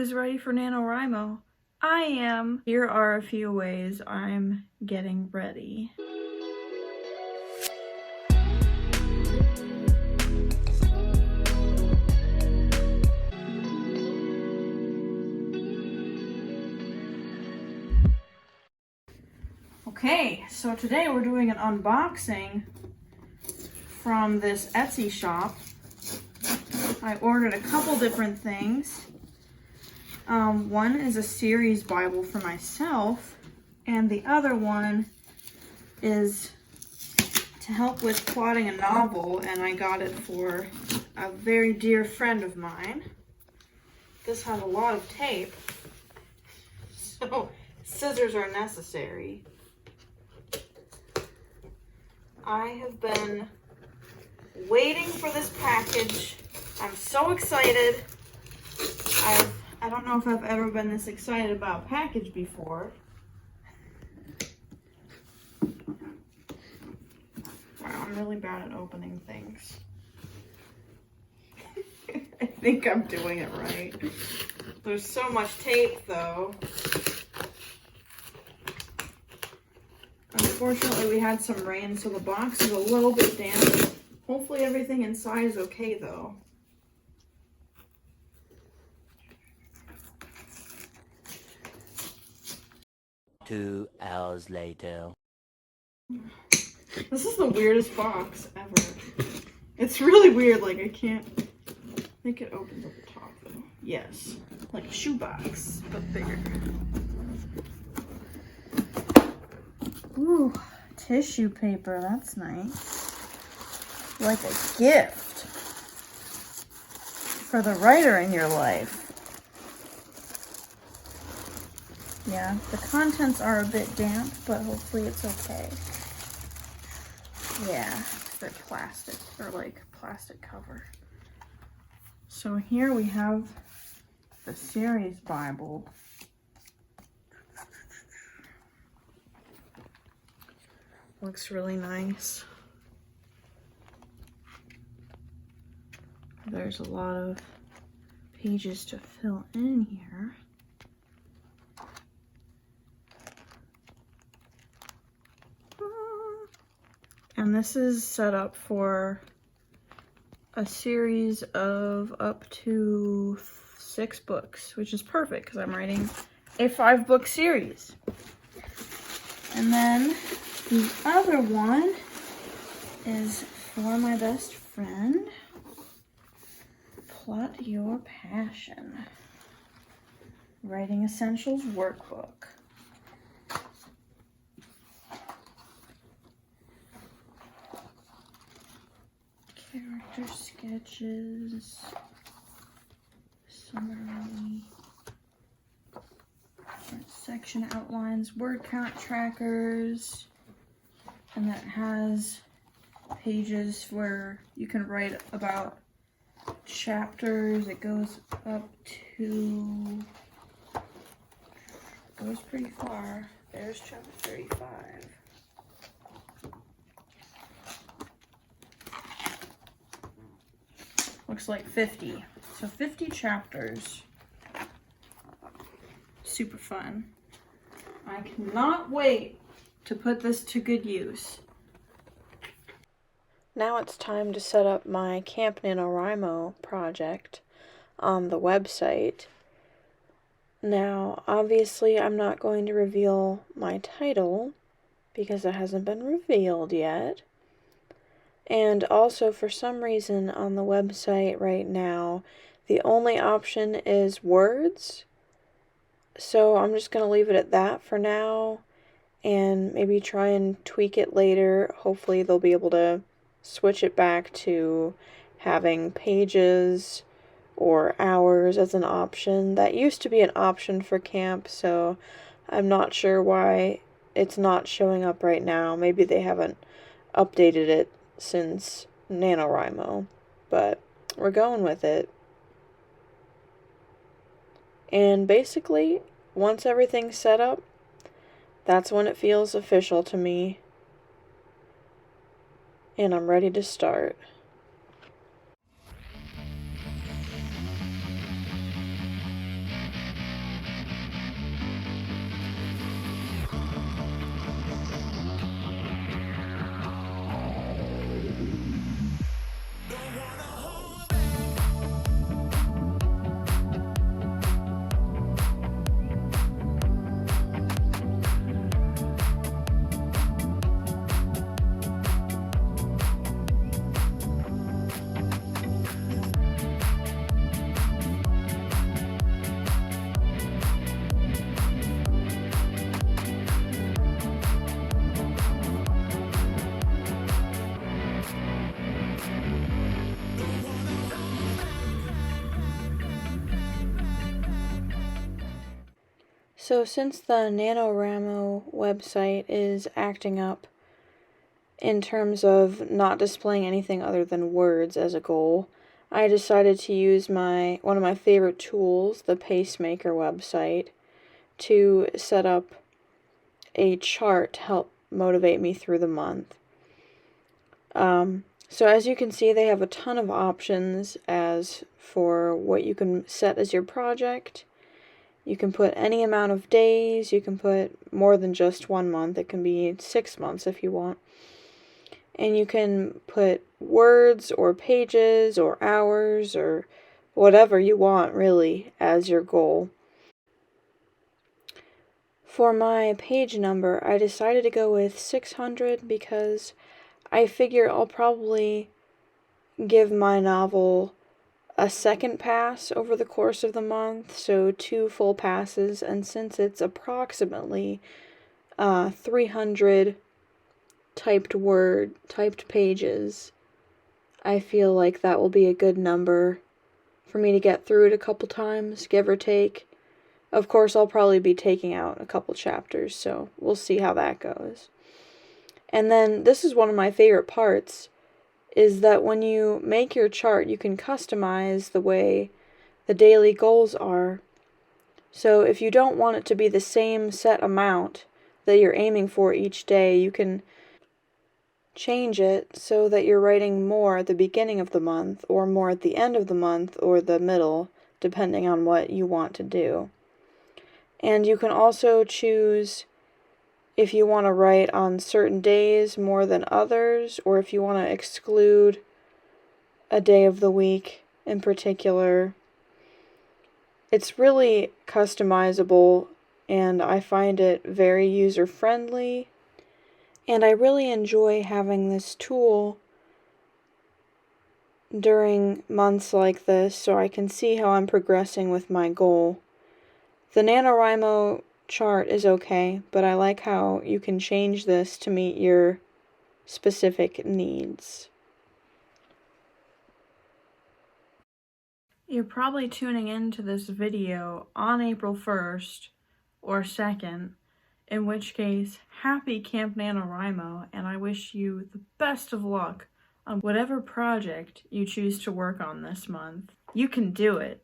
Who's ready for NaNoWrimo? I am. Here are a few ways I'm getting ready. Okay, so today we're doing an unboxing from this Etsy shop. I ordered a couple different things. One is a series Bible for myself, and the other one is to help with plotting a novel, and I got it for a very dear friend of mine. This has a lot of tape, so scissors are necessary. I have been waiting for this package. I'm so excited. I don't know if I've ever been this excited about a package before. Wow, I'm really bad at opening things. I think I'm doing it right. There's so much tape though. Unfortunately, we had some rain, so the box is a little bit damp. Hopefully everything inside is okay though. 2 hours later. This is the weirdest box ever. It's really weird, like I think it opens at the top though. Yes, like a shoebox, but bigger. Ooh, tissue paper, that's nice. Like a gift for the writer in your life. Yeah, the contents are a bit damp, but hopefully it's okay. Yeah, they're plastic, or like plastic cover. So here we have the series Bible. Looks really nice. There's a lot of pages to fill in here. And this is set up for a series of up to 6 books, which is perfect because I'm writing a 5-book series. And then the other one is for my best friend. Plot Your Passion. Writing Essentials Workbook. Character sketches, summary, section outlines, word count trackers, and that has pages where you can write about chapters. It goes up to, goes pretty far. There's chapter 35. Looks like 50. So 50 chapters. Super fun. I cannot wait to put this to good use. Now it's time to set up my Camp Nanowrimo project on the website. Now, obviously, I'm not going to reveal my title because it hasn't been revealed yet. And also, for some reason on the website right now, the only option is words. So I'm just going to leave it at that for now and maybe try and tweak it later. Hopefully they'll be able to switch it back to having pages or hours as an option. That used to be an option for camp, so I'm not sure why it's not showing up right now. Maybe they haven't updated it since NaNoWrimo, but we're going with it. And basically, once everything's set up, that's when it feels official to me. And I'm ready to start. So since the NaNoWrimo website is acting up in terms of not displaying anything other than words as a goal, I decided to use one of my favorite tools, the Pacemaker website, to set up a chart to help motivate me through the month. So as you can see, they have a ton of options as for what you can set as your project. You can put any amount of days, you can put more than just 1 month, it can be 6 months if you want. And you can put words or pages or hours or whatever you want really as your goal. For my page number, I decided to go with 600 because I figure I'll probably give my novel a second pass over the course of the month, so 2 full passes, and since it's approximately 300 typed pages, I feel like that will be a good number for me to get through it a couple times, give or take. Of course, I'll probably be taking out a couple chapters, so we'll see how that goes. And then, this is one of my favorite parts, is that when you make your chart, you can customize the way the daily goals are. So if you don't want it to be the same set amount that you're aiming for each day, you can change it so that you're writing more at the beginning of the month, or more at the end of the month, or the middle, depending on what you want to do. And you can also choose if you want to write on certain days more than others, or if you want to exclude a day of the week in particular. It's really customizable, and I find it very user-friendly, and I really enjoy having this tool during months like this so I can see how I'm progressing with my goal. The NaNoWrimo chart is okay, but I like how you can change this to meet your specific needs. You're probably tuning into this video on April 1st or 2nd, in which case, happy Camp Nanowrimo, and I wish you the best of luck on whatever project you choose to work on this month. You can do it.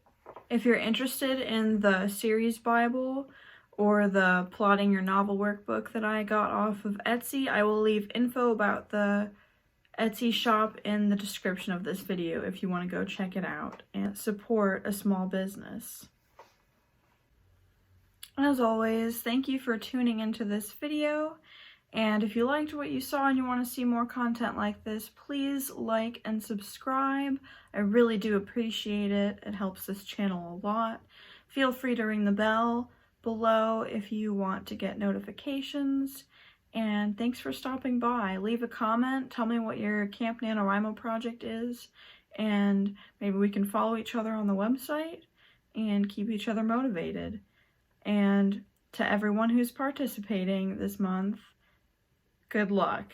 If you're interested in the series Bible or the Plotting Your Novel workbook that I got off of Etsy, I will leave info about the Etsy shop in the description of this video if you want to go check it out and support a small business. As always, thank you for tuning into this video, and if you liked what you saw and you want to see more content like this, please like and subscribe. I really do appreciate it. It helps this channel a lot. Feel free to ring the bell below if you want to get notifications. And thanks for stopping by. Leave a comment, tell me what your Camp Nanowrimo project is, and maybe we can follow each other on the website and keep each other motivated. And to everyone who's participating this month, good luck.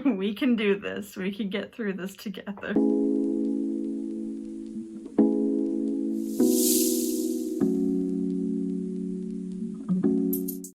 We can do this. We can get through this together.